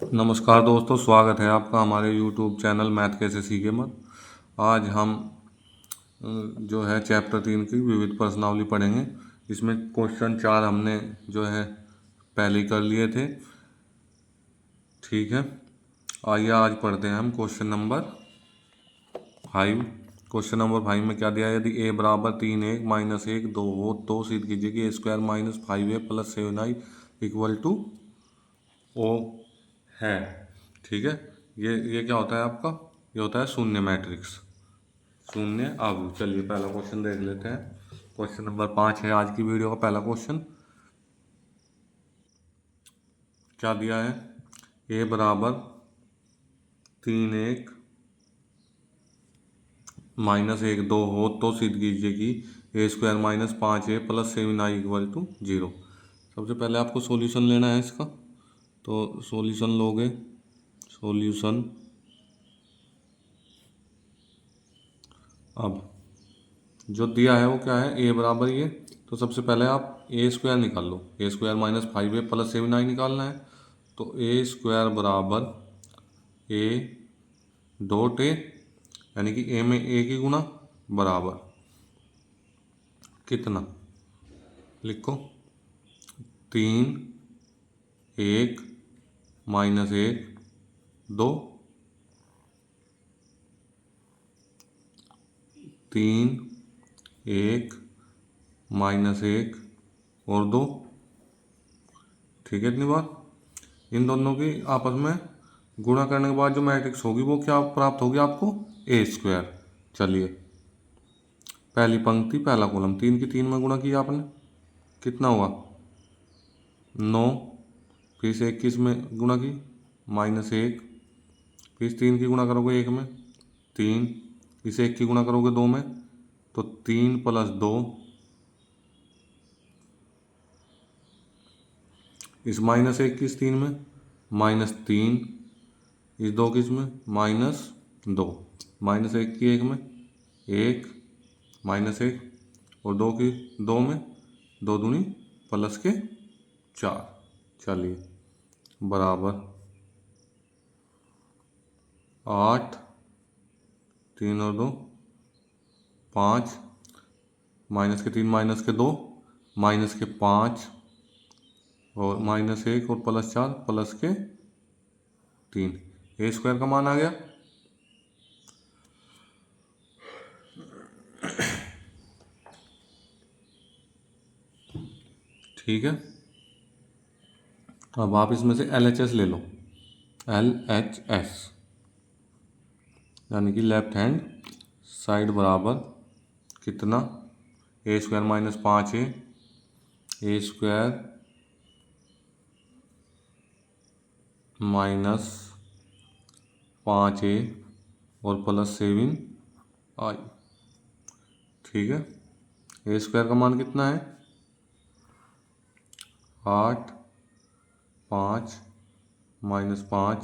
नमस्कार दोस्तों, स्वागत है आपका हमारे YouTube चैनल मैथ कैसे सीखे मत। आज हम जो है चैप्टर 3 की विविध प्रश्नावली पढ़ेंगे। इसमें क्वेश्चन 4 हमने जो है पहले ही कर लिए थे। ठीक है, आइए आज पढ़ते हैं हम क्वेश्चन नंबर 5। क्वेश्चन नंबर 5 में क्या दिया है? यदि a बराबर 3 1 - 1 2 हो तो सिद्ध कीजिए कि a² - 5a + 7i = O है। ठीक है, ये क्या होता है आपका? ये होता है शून्य मैट्रिक्स, शून्य आव्यूह। चलिए पहला क्वेश्चन देख लेते हैं। क्वेश्चन नंबर 5 है आज की वीडियो का पहला क्वेश्चन। क्या दिया है? a बराबर 3 1 - 1 2 हो तो सिद्ध कीजिए कि a² - 5a + 7i = 0। सबसे पहले आपको सॉल्यूशन लेना है इसका, तो सॉल्यूशन लोगे। सॉल्यूशन अब जो दिया है वो क्या है? a बराबर ये, तो सबसे पहले आप a² निकाल लो। a² - 5a + 7i निकालना है, तो a² बराबर a डॉट a, यानी कि a में a की गुना बराबर कितना? लिखो 3 1 - 1 2। 3 1 - 1 और 2। ठीक है, इतनी बार इन दोनों की आपस में गुणा करने के बाद जो मैट्रिक्स होगी वो क्या प्राप्त होगी आपको? a²। चलिए पहली पंक्ति पहला कॉलम, 3 की 3 में गुणा किया आपने, कितना हुआ? 9। फिर से 21 में गुणा की -1। फिर 3 की गुणा करोगे 1 में 3, इसे 1 की गुणा करोगे 2 में, तो 3 + 2, इस -1 की इस 3 में -3, इस 2 की इसमें -2, -1 की 1 में 1 -1 और 2 की 2 में 2 दूनी प्लस के 4। चलिए बराबर 8, 3 और 2 5, -3 - 2 -5 और -1 और +4 +3। a² का मान आ गया। ठीक है, अब आप इसमें से LHS ले लो। LHS यानी कि लेफ्ट हैंड साइड बराबर कितना? a² - 5a, a² - 5a और +7i। ठीक है, a² का मान कितना है? 8 5 -5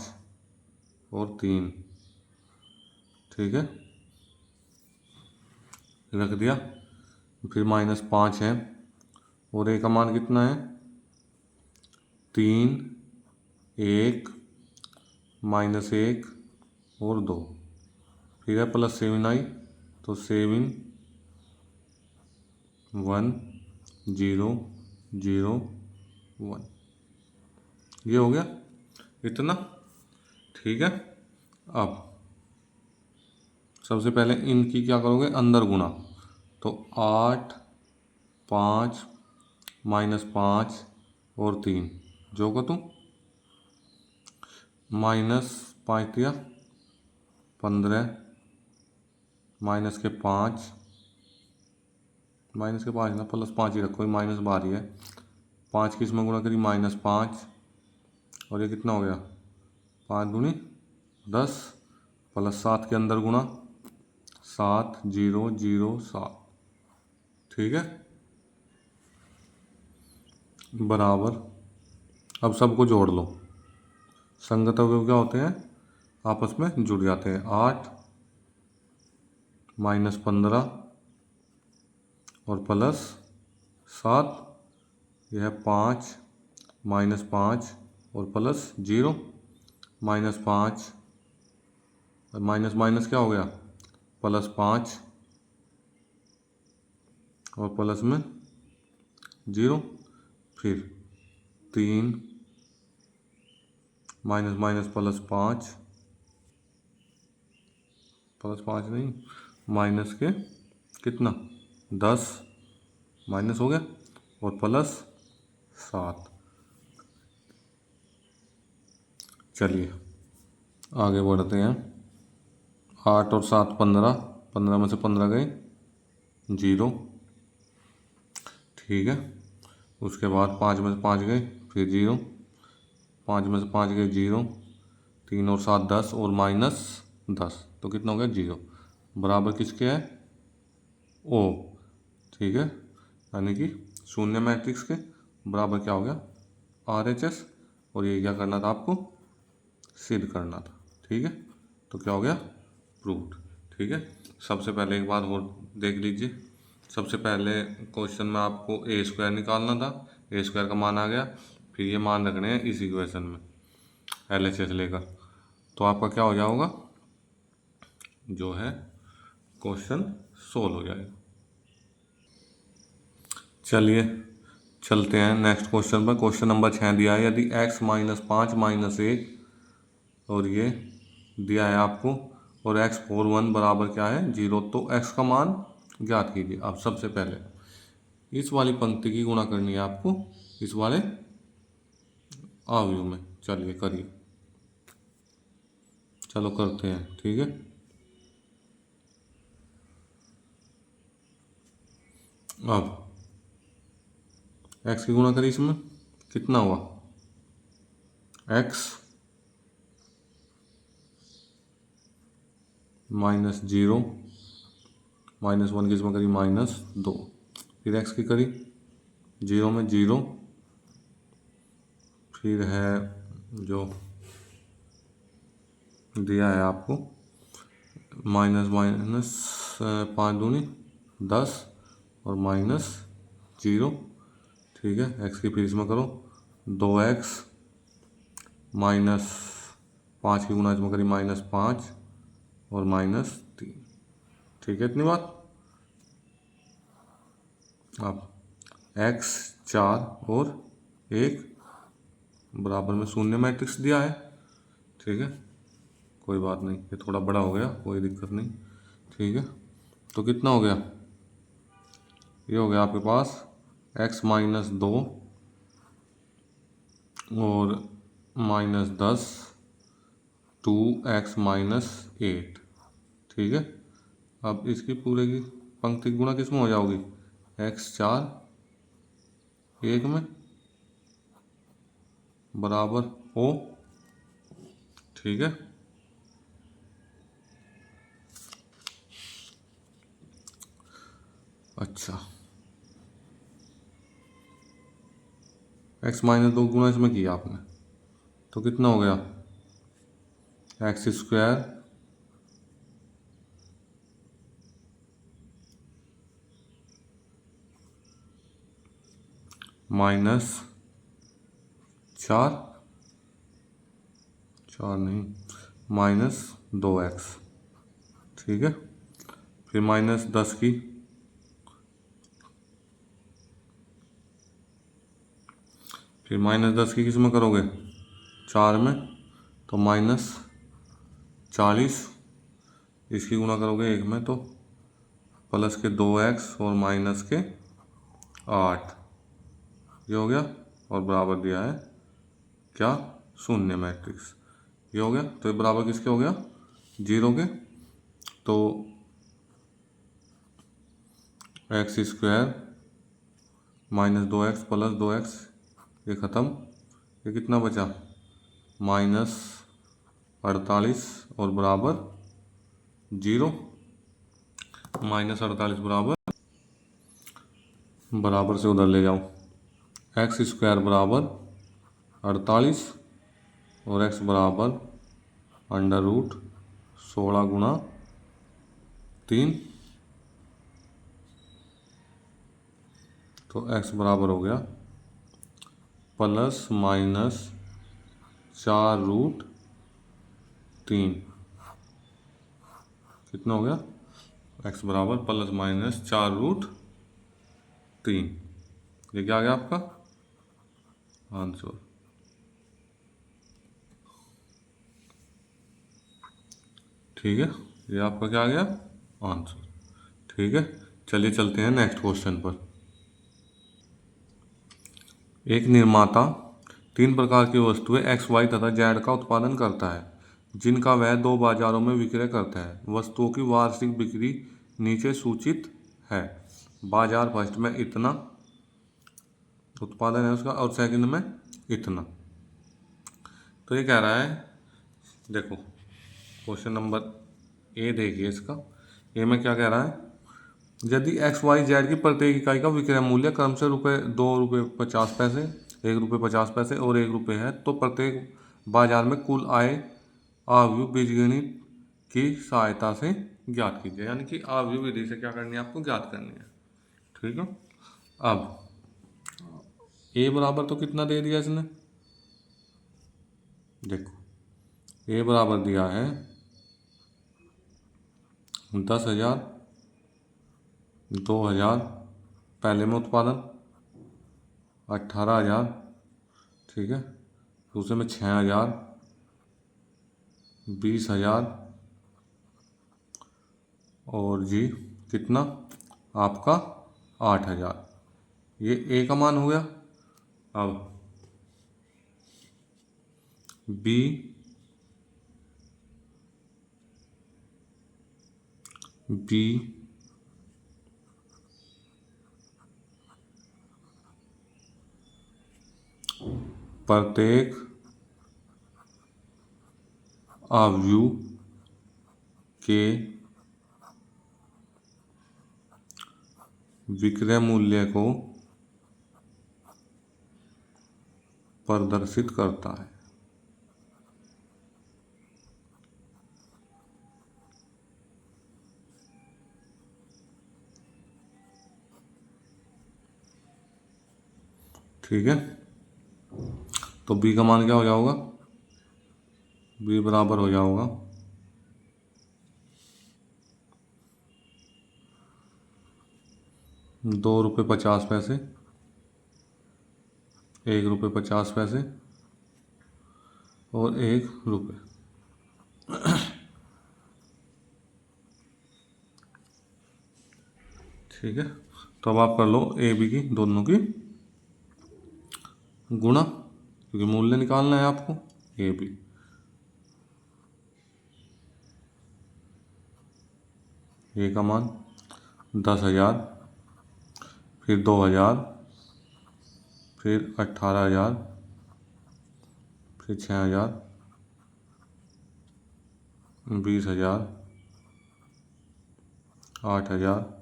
और 3। ठीक है, रख दिया। फिर -5 है और a का मान कितना है? 3 1 -1 और 2। फिर है +7i, तो 7 1 0 0 1। ये हो गया इतना। ठीक है, अब सबसे पहले इनकी क्या करोगे? अंदर गुणा। तो 8 5 -5 और 3 जो को तुम -5 दिया 15, -5 ना +5 ही रखो, माइनस बाहर ही है। 5 की इसमें गुणा करी -5 और ये कितना हो गया? 5 दूनी 10 +7 के अंदर गुणा 7 0 0 7। ठीक है, बराबर। अब सबको जोड़ लो। संगत अवयव क्या होते हैं? आपस में जुड़ जाते हैं। 8 -15 और +7, यह है 5 -5 और +0। -5, माइनस माइनस क्या हो गया, +5, और प्लस में 0, फिर 3, माइनस माइनस +5, +5 नहीं, माइनस के कितना 10, माइनस हो गया, और +7। चलिए आगे बढ़ते हैं। 8 और 7 15, 15 में से 15 गए 0, ठीक है। उसके बाद 5 में से 5 गए फिर 0, 5 में से 5 गए 0, 3 और 7 10, और -10, तो कितना हो गया 0, बराबर किसके है, ओ, ठीक है। यानी कि शून्य मैट्रिक्स के बराबर क्या हो गया, RHS, और ये क्या करना था आपको, सिद्ध करना था, ठीक है। तो क्या हो गया, प्रूव्ड, ठीक है। सबसे पहले एक बार और देख लीजिए। सबसे पहले क्वेश्चन में आपको a² निकालना था, a² का मान आ गया, फिर ये मान रखने हैं इस इक्वेशन में LHS लेकर, तो आपका क्या हो जाएगा, जो है क्वेश्चन सोल्व हो जाएगा। चलिए चलते हैं नेक्स्ट क्वेश्चन पर। क्वेश्चन नंबर 6 दिया है, यदि x -5 -1 और ये दिया है आपको, और x41 बराबर क्या है 0, तो x का मान ज्ञात कीजिए। अब सबसे पहले इस वाली पंक्ति की गुणा करनी है आपको इस वाले अवयव में। चलिए करिए, चलो करते हैं, ठीक है। अब x की गुणा करी, इसमें कितना हुआ, x -0, -1 की इसमें करी -2, फिर x की करी 0 में 0, फिर है जो दिया है आपको माइनस माइनस 5 दूनी 10, और -0, ठीक है। x की फिर इसमें करो 2x, -5 की गुणा इसमें करी -5, और -3, ठीक है। इतनी बात। अब x 4 और 1 बराबर में शून्य मैट्रिक्स दिया है, ठीक है। कोई बात नहीं, ये थोड़ा बड़ा हो गया, कोई दिक्कत नहीं, ठीक है। तो कितना हो गया, ये हो गया आपके पास x -2 और -10, 2x -8, ठीक है। अब इसकी पूरे की पंक्ति गुणा किस में हो जाओगी, x 4 1 में बराबर o, ठीक है। अच्छा, x -2 गुणा इसमें किया आपने, तो कितना हो गया, x² -4, 4 नहीं, -2x, ठीक है। फिर -10 की, फिर -10 की किस में करोगे, 4 में, तो -40, इसकी गुणा करोगे 1 में, तो प्लस के 2x और माइनस के 8, ये हो गया, और बराबर दिया है क्या, शून्य मैट्रिक्स, ये हो गया। तो ये बराबर किसके हो गया, 0 के। तो x² -2x + 2x, ये ख़त्म, ये कितना बचा, -48, और बराबर 0, -48 बराबर से उधर ले जाओ, x² बराबर 48, और x बराबर √16 गुणा 3, तो x बराबर हो गया ±4√16, 3, कितना हो गया, x बराबर ±4√3। ये क्या आ गया आपका आंसर। ठीक है, ये आपका क्या आ गया आंसर। ठीक है, चलिए चलते हैं नेक्स्ट क्वेश्चन पर। एक निर्माता 3 प्रकार की वस्तुएं एक्स वाई तथा जेड का उत्पादन करता है, जिनका वह 2 बाजारों में विक्रय करता है। वस्तुओं की वार्षिक बिक्री नीचे सूचित है। बाजार फर्स्ट में इतना उत्पादन है उसका, और सेकंड में इतना। तो ये कह रहा है, देखो क्वेश्चन नंबर ए देखिए इसका। ए में क्या कह रहा है, यदि एक्स वाई जेड की प्रत्येक इकाई का विक्रय मूल्य क्रमशः ₹2.50, ₹1.50 और ₹1 है, तो प्रत्येक बाजार में कुल आय आव्यूह बीजगणित की सहायता से ज्ञात कीजिए। यानी कि आव्यूह विधि से क्या करनी है, आपको ज्ञात करनी है। ठीक है, अब ए बराबर तो कितना दे दिया इसने, देखो ए बराबर दिया है 10,000, 2,000 पहले में उत्पादन, 18,000, ठीक है, दूसरे में 6,000, 20,000, और जी कितना आपका 8,000। ये ए का मान हो गया। अब बी बी प्रत्येक आव्यूह के विक्रय मूल्य को प्रदर्शित करता है। ठीक है, तो बी का मान क्या हो जाएगा, बी बराबर हो जाएगा ₹2.50, ₹1.50 और ₹1। ठीक है, तो अब आप कर लो ए बी की दोनों की गुणा, क्योंकि मूल्य निकालना है आपको। ए बी ए का मान 10,000, फिर 2,000, फिर 18,000, फिर 6,000, 20,000, 8,000,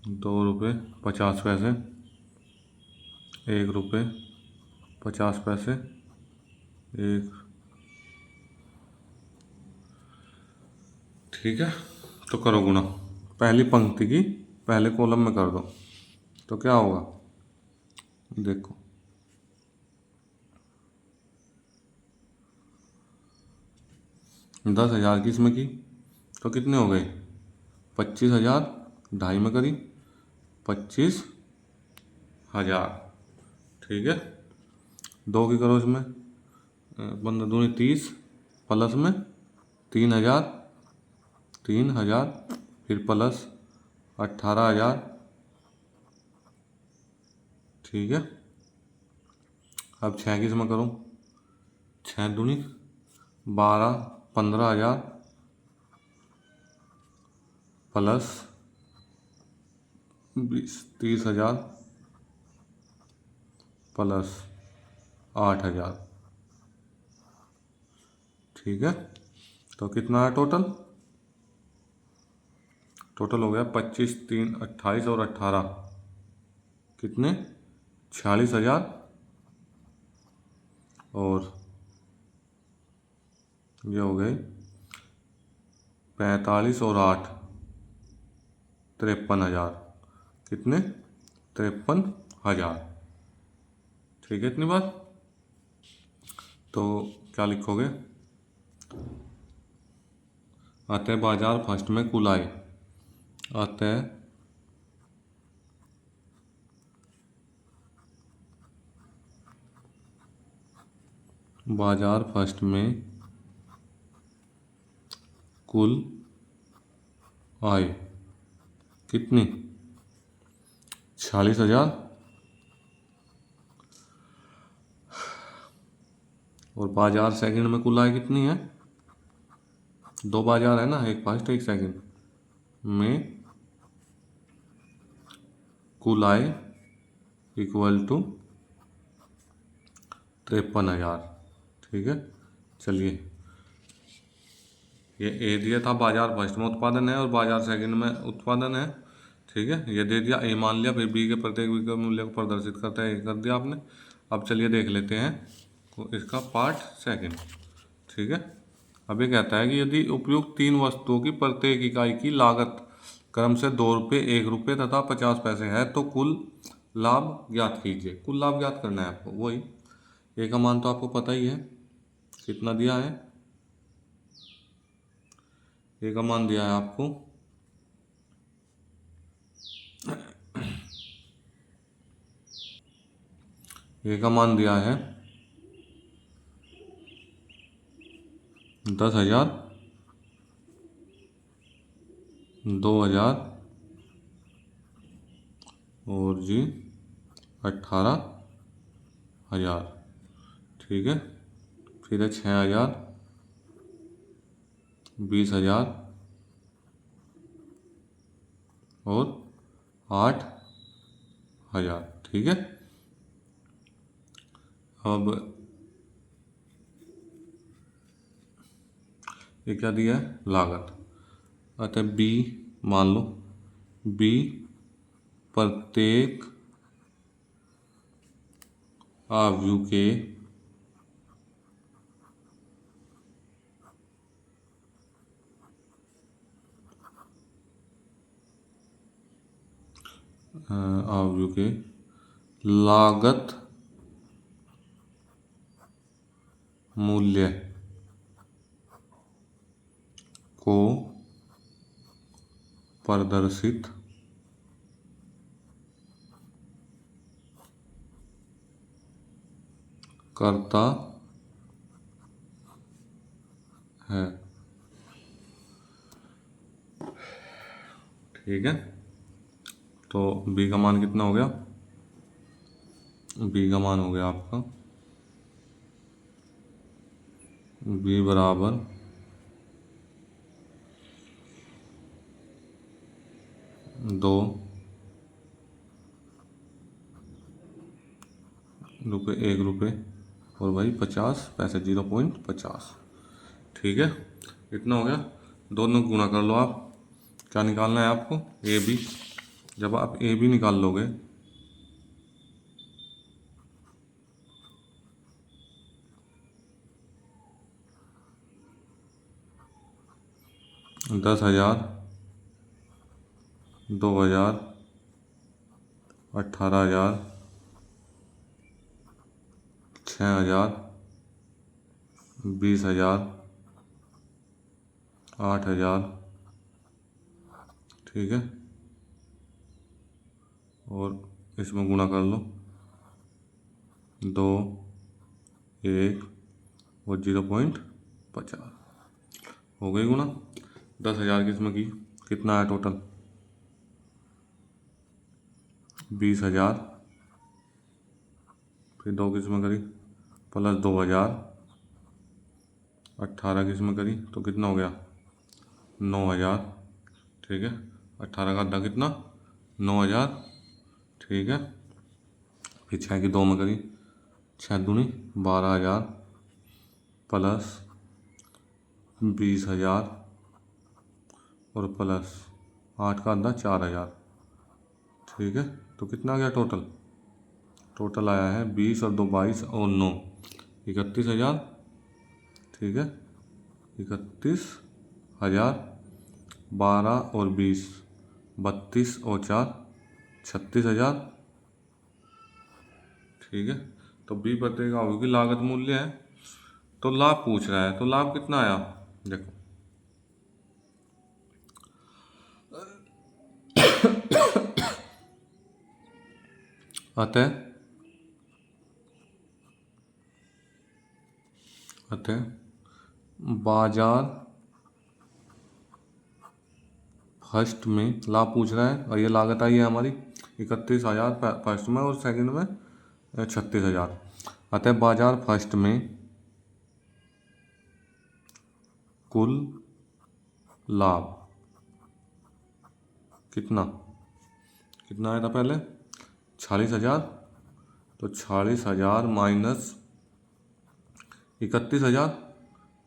₹2.50, ₹1.50, एक। ठीक है, तो करो गुणा, पहली पंक्ति की पहले कॉलम में कर दो, तो क्या होगा, देखो 10,000 की इसमें की, तो कितने हो गए 25,000, ढाई में करी 25,000। ठीक है, 2 की करो इसमें, 15 दूनी 30, प्लस में 3,000, 3,000, फिर प्लस 18,000। ठीक है, अब 6 की इसमें करो, 6 दूनी 12, 15,000, प्लस 30,000, प्लस 8,000। ठीक है, तो कितना है टोटल, टोटल हो गया 25, 3, 28 और 18, कितने 46,000, और ये हो गए 45 और 8, 53,000, कितने 53,000। ठीक है इतनी बात। तो क्या लिखोगे, अतः बाजार फर्स्ट में कुल आए, अतः बाजार फर्स्ट में कुल आय कितनी, 46,000। और बाजार सेकंड में कुल आय कितनी है, 2 बाजार है ना, एक फर्स्ट एक सेकंड में कुल आय इक्वल टू 53,000। ठीक है चलिए, ये ए दिया था बाजार फर्स्ट में उत्पादन है और बाजार सेकंड में उत्पादन है। ठीक है, ये दे दिया, ए मान लिया, फिर बी के प्रत्येक विकल्प मूल्य को प्रदर्शित करता है, ए कर दिया आपने। अब चलिए देख लेते हैं इसका पार्ट सेकंड। ठीक है, अब ये कहता है कि यदि उपयुक्त 3 वस्तुओं की प्रत्येक इकाई की लागत क्रम से 2 रुपये, 1 रुपये तथा 50 पैसे है तो कुल लाभ ज्ञात कीजिए। कुल लाभ ज्ञात करना है आपको, वही ए का मान तो आपको पता ही है कितना दिया है, ए का मान दिया है आपको ए का मान दिया है 10,000, 2,000 और जी 18,000। ठीक है, फिर है 6,000, 20,000 और 8,000। ठीक है, अब ये क्या दिया है, लागत। अतः बी मान लो, बी प्रत्येक आयु के आयु के लागत मूल्य को प्रदर्शित करता है। ठीक है, तो बी का मान कितना हो गया, बी का मान हो गया आपका बी बराबर 2 रुपये, 1 रुपये और भाई 50 पैसे, 0.50। ठीक है, इतना हो गया, दोनों गुणा कर लो आप। क्या निकालना है आपको, ए बी। जब आप ए बी निकाल लोगे 10,000, 2,000, 18,000, 6,000, 20,000, 8,000। ठीक है, और इसमें गुणा कर लो, 2, 1 और 0.50 हो गई गुणा। 10,000 किसमें की, कितना है टोटल, 20,000, फिर 2 किसमें करी प्लस 2,000, 18 किसमें करी तो कितना हो गया 9,000। ठीक है, 18 का आधा कितना 9,000। ठीक है, फिर 6 की 2 में करी, 6 दूनी 12,000 प्लस 20,000 और प्लस 8 का आधा 4,000। ठीक है, तो कितना आ गया टोटल, टोटल आया है 20 और 2 22 और 9 31,000। ठीक है, 31,000, 12 और 20 32 और 4 36,000। ठीक है, तो बी प्रत्येक अवयव की लागत मूल्य है। तो लाभ पूछ रहा है, तो लाभ कितना आया देखो, अतः बाजार फर्स्ट में लाभ पूछ रहा है और ये लागत आई है हमारी 31,000 फर्स्ट में और सेकंड में 36,000। अतः बाजार फर्स्ट में कुल लाभ कितना कितना आया था पहले 46,000, तो 46,000 माइनस 31,000,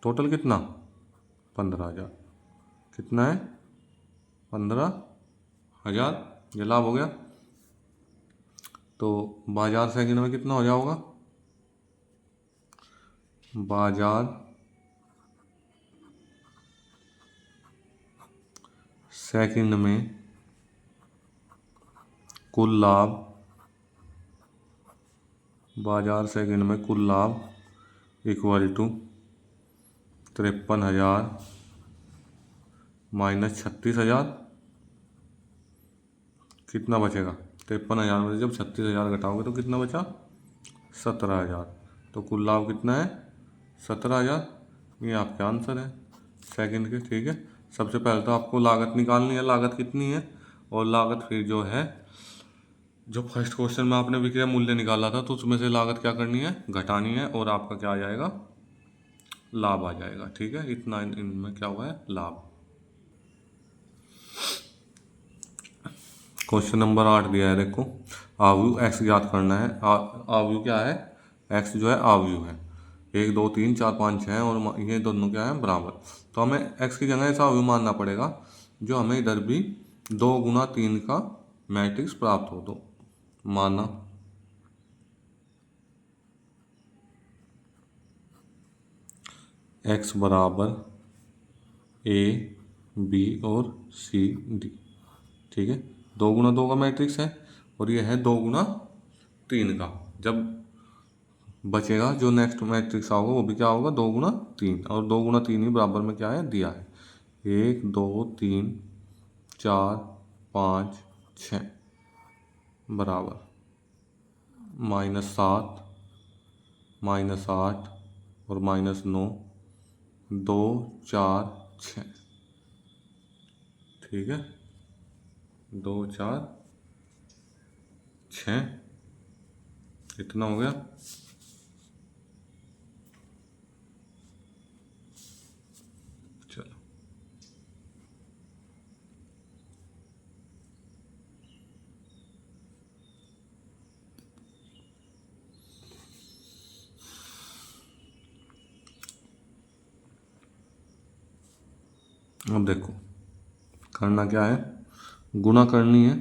टोटल कितना 15,000, कितना है 15,000, ये लाभ हो गया। तो बाजार सेकंड में कितना हो जाएगा, बाजार सेकंड में कुल लाभ, बाजार सेकंड में कुल लाभ इक्वल टू 53,000 माइनस 36,000, कितना बचेगा 53,000 में से जब 36,000 घटाओगे तो कितना बचा 17,000। तो कुल लाभ कितना है 17,000, ये आपका आंसर है सेकंड के। ठीक है, सबसे पहले तो आपको लागत निकालनी है, लागत कितनी है, और लागत फिर जो है जो फर्स्ट क्वेश्चन में आपने विक्रय मूल्य निकाला था तो उसमें से लागत क्या करनी है घटानी है और आपका क्या आ जाएगा लाभ आ जाएगा। ठीक है, इतना इनमें क्या हुआ है लाभ। क्वेश्चन नंबर 8 दिया है देखो, आव्यूह एक्स ज्ञात करना है। आव्यूह क्या है, एक्स जो है आव्यूह है, 1 2 3 4 5 6 और ये दोनों क्या है बराबर। तो हमें एक्स की जगह ऐसा आव्यूह मानना पड़ेगा जो हमें इधर भी 2 गुना 3 का मैट्रिक्स प्राप्त हो। तो माना एक्स बराबर ए बी और सी डी। ठीक है, 2 गुना 2 का मैट्रिक्स है और ये है 2 गुना 3 का। जब बचेगा जो नेक्स्ट मैट्रिक्स होगा वो भी क्या होगा 2 गुना 3, और 2 गुना 3 ही बराबर में क्या है दिया है 1 2 3 4 5 6 बराबर -7 -8 और -9 2 4 6। ठीक है, 2 4 6 इतना हो गया। चलो अब देखो करना क्या है, गुणा करनी है,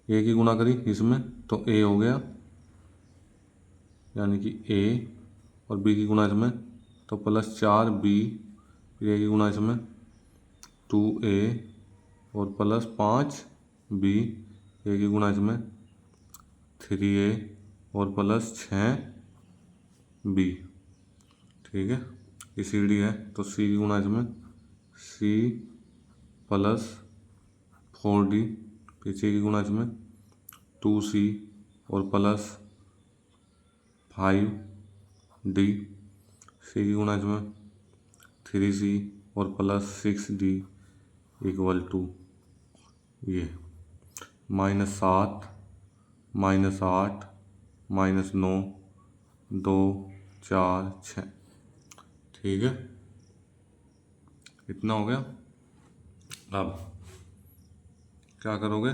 ए की गुणा करी इसमें तो ए हो गया, यानी कि ए, और बी की गुणा इसमें तो +4b, फिर ए की गुणा इसमें 2a और +5b, ए की गुणा इसमें 3a और +6b। ठीक है, ये सी डी है तो सी की गुणा इसमें c +4d, फिर सी की गुणा इसमें 2c और +5d, सी की गुणा इसमें 3c और +6d इक्वल टू ये -7 -8 -9 2 4 6। ठीक है, इतना हो गया। अब क्या करोगे,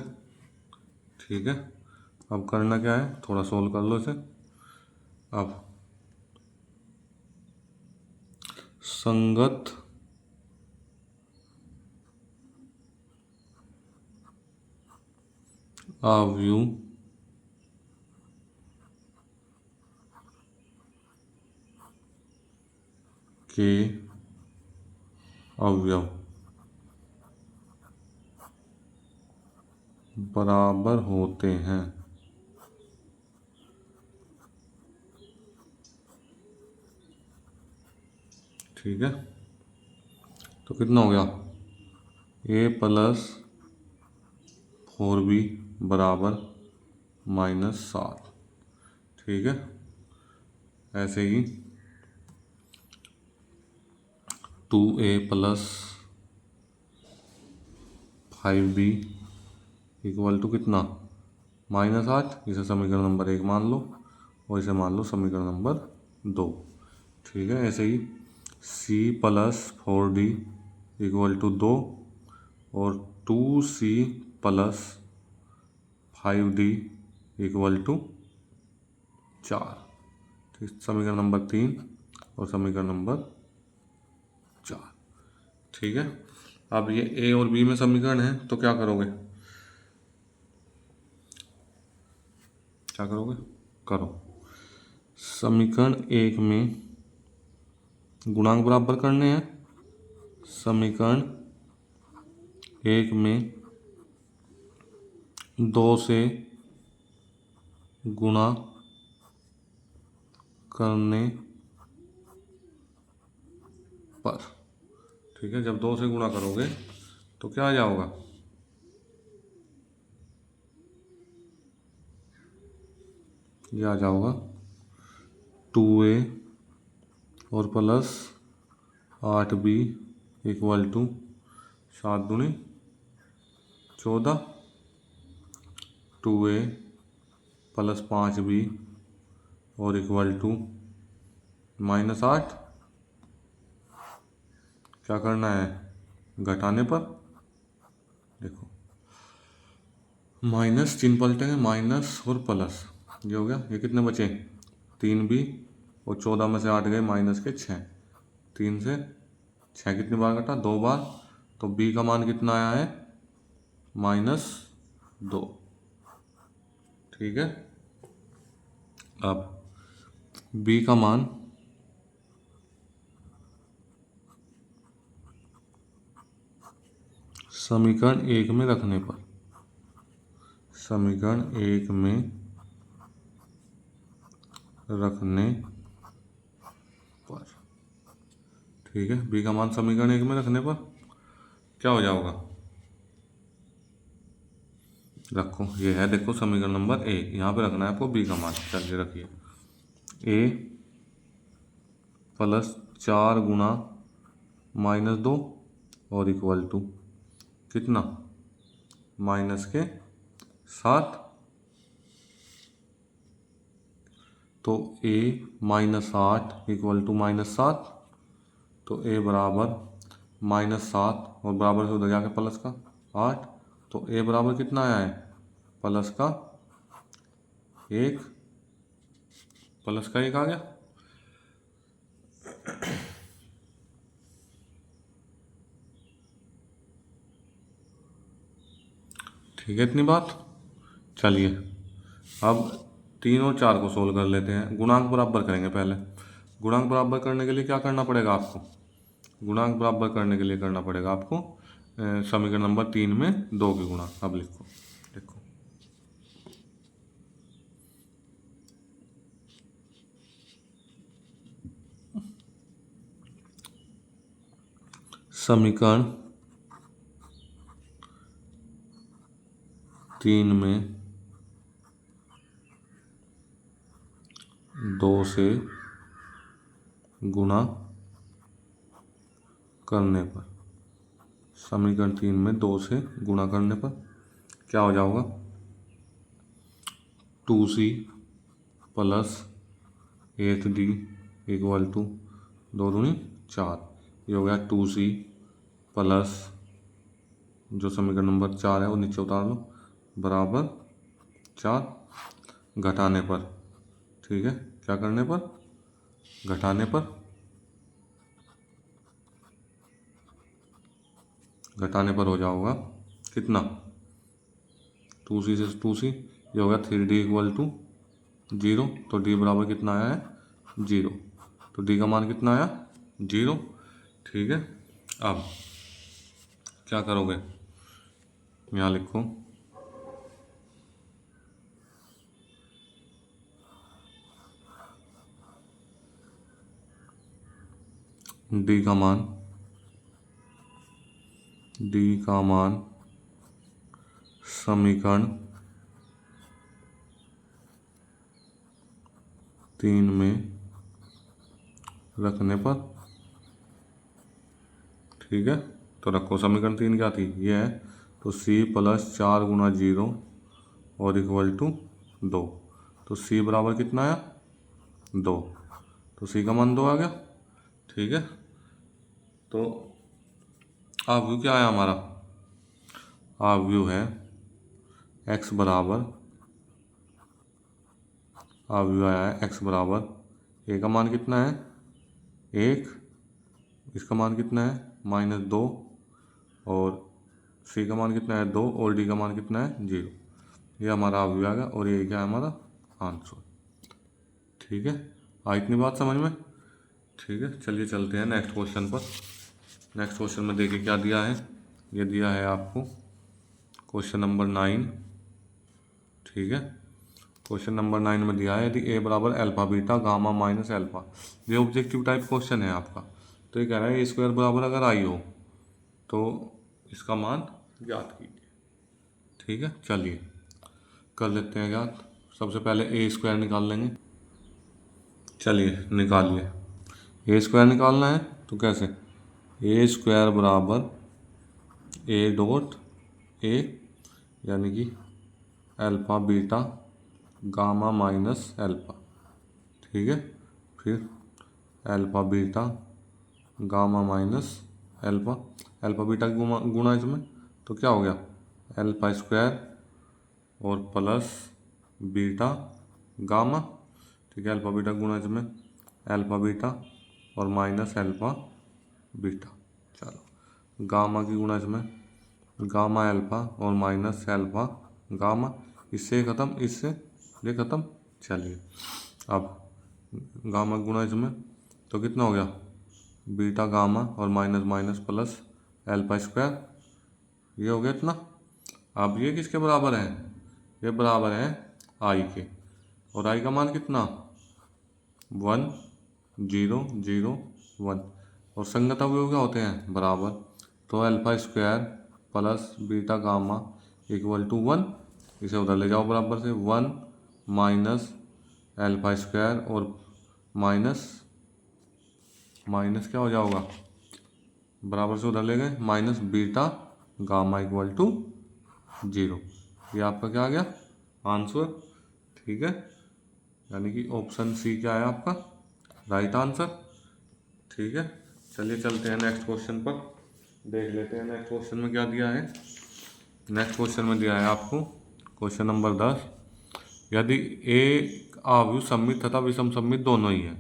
ठीक है, अब करना क्या है थोड़ा सोल्व कर लो इसे। अब संगत आव्यूह के अवयव बराबर होते हैं ठीक है, तो कितना हो गया, a+4b बराबर -7। ठीक है, ऐसे ही 2a+5b इक्वल टू कितना, -8। इसे समीकरण नंबर 1 मान लो और इसे मान लो समीकरण नंबर 2। ठीक है, ऐसे ही c+4d इक्वल टू 2 और 2c+5d इक्वल टू 4। ठीक, समीकरण नंबर 3 और समीकरण नंबर 4। ठीक है, अब ये ए और बी में समीकरण है, तो क्या करोगे, क्या करोगे, करो। समीकरण 1 में गुणांक बराबर करने हैं, समीकरण 1 में 2 से गुणा करने पर, ठीक है, जब 2 से गुणा करोगे तो क्या आ जाओगा, ये आ जाओगा 2a और +8b इक्वल टू 7 दूनी 14, 2a +5b और इक्वल टू -8। क्या करना है, घटाने पर, देखो माइनस चिन्ह पलटेंगे, माइनस और प्लस, ये हो गया, ये कितने बचे, 3b और 14 में से 8 गए -6, 3 से 6 कितनी बार कटा, 2 बार, तो b का मान कितना आया है, -2। ठीक है, अब b का मान समीकरण 1 में रखने पर, समीकरण 1 में रखने पर, ठीक है, b का मान समीकरण 1 में रखने पर क्या हो जाएगा, रखो, ये है, देखो समीकरण नंबर 1, यहाँ पे रखना है आपको b का मान। चलिए रखिए, a +4 गुणा -2 और इक्वल टू कितना, -7। तो a -8 इक्वल टू -7, तो a बराबर -7 और बराबर से उधर जाके प्लस का 8, तो a बराबर कितना आया है, प्लस का 1, प्लस का 1 आ गया। ठीक है, इतनी बात। चलिए अब 3 और 4 को सोल्व कर लेते हैं, गुणांक बराबर करेंगे पहले। गुणांक बराबर करने के लिए क्या करना पड़ेगा आपको, गुणांक बराबर करने के लिए करना पड़ेगा आपको समीकरण नंबर 3 में 2 की गुणा। अब लिखो, देखो समीकरण 3 में 2 से गुणा करने पर, समीकरण 3 में 2 से गुणा करने पर क्या हो जाएगा, 2c + 8d इक्वल टू 2 दूनी 4। ये हो गया 2c प्लस, जो समीकरण नंबर 4 है वो नीचे उतार लो, बराबर 4, घटाने पर, ठीक है, क्या करने पर, घटाने पर, घटाने पर हो जाएगा कितना, 2c से 2c, ये हो गया 3d इक्वल टू 0, तो d बराबर कितना आया है, 0, तो d का मान कितना आया, 0। ठीक है, अब क्या करोगे, यहाँ लिखो, डी का मान समीकरण 3 में रखने पर, ठीक है। तो रखो, समीकरण 3 क्या थी, ये है। तो सी प्लस 4 गुना 0 और इक्वल टू 2। तो सी बराबर कितना आया, 2। तो सी का मान 2 आ गया, ठीक है। तो आप व्यू क्या आया हमारा, आप व्यू है एक्स बराबर, आप व्यू आया है एक्स बराबर, ए का मान कितना है 1, इसका मान कितना है -2, और सी का मान कितना है 2, और डी का मान कितना है 0। ये हमारा व्यू आ गया, और ये क्या है हमारा आंसर, ठीक है। आ इतनी बात समझ में, ठीक है। चलिए चलते हैं नेक्स्ट क्वेश्चन पर। नेक्स्ट क्वेश्चन में देखिए क्या दिया है, ये दिया है आपको क्वेश्चन नंबर 9, ठीक है। क्वेश्चन नंबर 9 में दिया है यदि ए बराबर alpha beta gamma minus alpha, ये ऑब्जेक्टिव टाइप क्वेश्चन है आपका। तो ये कह रहा है ए स्क्वायर बराबर अगर आई हो तो इसका मान ज्ञात कीजिए, ठीक है। चलिए कर लेते हैं ज्ञात। सबसे पहले ए स्क्वायर निकाल लेंगे, चलिए निकालिए। ए स्क्वायर निकालना है तो कैसे, ए स्क्वायर बराबर ए डॉट ए, यानी कि alpha beta gamma minus alpha, ठीक है। फिर alpha beta gamma minus alpha, alpha beta गुणा इसमें, तो क्या हो गया अल्फ़ा स्क्वायर और प्लस बीटा गामा, ठीक है। अल्फ़ा बीटा गुणा इसमें अल्फ़ा बीटा और माइनस अल्फ़ा बीटा, चलो गामा की गुणा इसमें गामा अल्फ़ा और माइनस अल्फ़ा गामा, इससे ख़त्म, इससे ये ख़त्म। चलिए अब गामा गुणा इसमें तो कितना हो गया बीटा गामा और minus minus plus alpha square, ये हो गया इतना। अब ये किसके बराबर है, ये बराबर है आई के, और आई का मान कितना 1 0 0 1, और संगत अवयव क्या होते हैं बराबर। तो alpha square plus beta gamma equal to 1, इसे उधर ले जाओ बराबर से, 1 माइनस अल्फ़ा स्क्वायर और माइनस माइनस क्या हो जाएगा बराबर से उधर ले गए minus beta gamma equal to 0। ये आपका क्या आ गया आंसर, ठीक है। यानी कि ऑप्शन सी क्या है आपका राइट आंसर, ठीक है। चलिए चलते हैं नेक्स्ट क्वेश्चन पर, देख लेते हैं नेक्स्ट क्वेश्चन में क्या दिया है। नेक्स्ट क्वेश्चन में दिया है आपको क्वेश्चन नंबर 10, यदि ए आव्यूह सममित तथा विषम सममित दोनों ही है,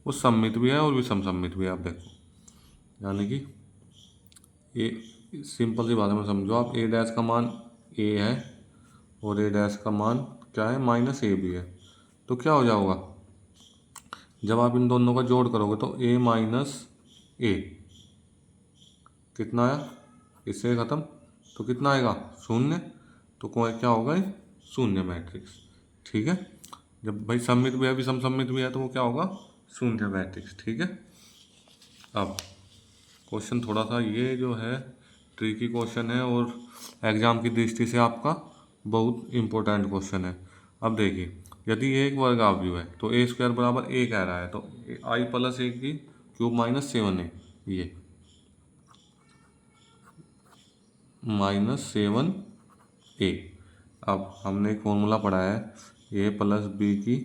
वो सममित भी है और विषम सममित भी है। आप देखो, यानी कि ए सिंपल सी बात में समझो आप, ए डैश का मान ए है और ए डैश का मान क्या है माइनस ए भी है, तो क्या हो जाएगा जब आप इन दोनों का जोड़ करोगे तो ए माइनस ए कितना आया, इससे ख़त्म, तो कितना आएगा 0। तो कोई क्या होगा ये 0 मैट्रिक्स, ठीक है। जब भाई सममित भी है विषम सममित भी है तो वो क्या होगा 0 मैट्रिक्स, ठीक है। अब क्वेश्चन थोड़ा सा ये जो है ट्रिकी क्वेश्चन है और एग्जाम की दृष्टि से आपका बहुत इंपॉर्टेंट क्वेश्चन है। अब देखिए, यदि एक वर्ग अवयव है तो ए स्क्वायर बराबर ए कह रहा है, तो आई प्लस ए की क्यूब माइनस 7 है, ये -7 ए। अब हमने एक फॉर्मूला पढ़ा है ए प्लस बी की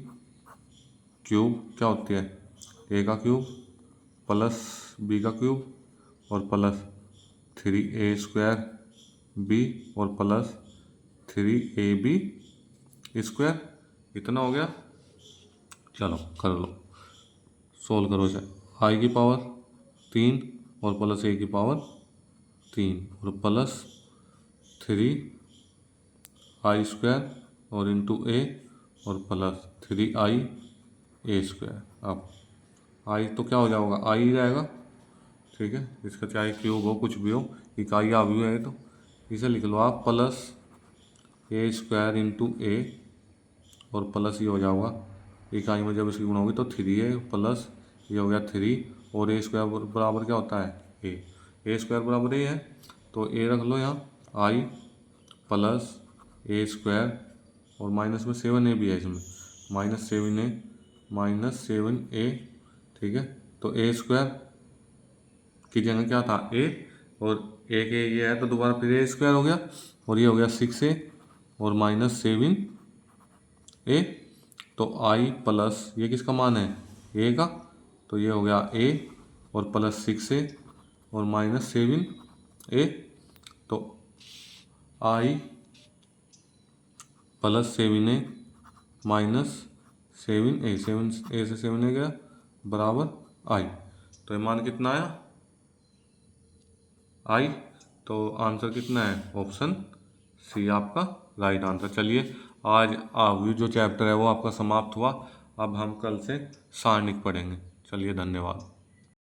क्यूब क्या होती है ए का क्यूब प्लस बी का क्यूब और प्लस 3a² बी और प्लस 3ab स्क्वायर, इतना हो गया। चलो कर लो, सोल्व करो इसे, आई की पावर 3 और प्लस ए की पावर 3 और प्लस 3i² और इंटू ए और प्लस 3ia²। अब आई तो क्या हो जाएगा आई ही जाएगा, ठीक है। इसका चाहे क्यूब हो कुछ भी हो, इकाई अवयव है तो इसे लिख लो आप प्लस a² इंटू ए और प्लस ये हो जाएगा इकाई में जब इसकी गुणा होगी तो 3a प्लस ये हो गया 3 और ए स्क्वायर बराबर क्या होता है ए स्क्वायर बराबर ए है, तो ए रख लो यहाँ, आई प्लस ए स्क्वायर और माइनस में 7 ए भी है इसमें, -7 ए, ठीक है। तो ए स्क्वायर की जगह क्या था ए, और ए के ये है तो दोबारा फिर ए स्क्वायर हो गया, और ये हो गया 6a और -7a। तो आई प्लस ये किसका मान है ए का, तो ये हो गया ए और प्लस 6a और -7a। तो आई प्लस 7a -7a, 7a से 7a गया बराबर आई। तो ये मान कितना आया आई। तो आंसर कितना है ऑप्शन सी आपका राइट आंसर। चलिए आज जो चैप्टर है वो आपका समाप्त हुआ। अब हम कल से सारणिक पढ़ेंगे। चलिए धन्यवाद।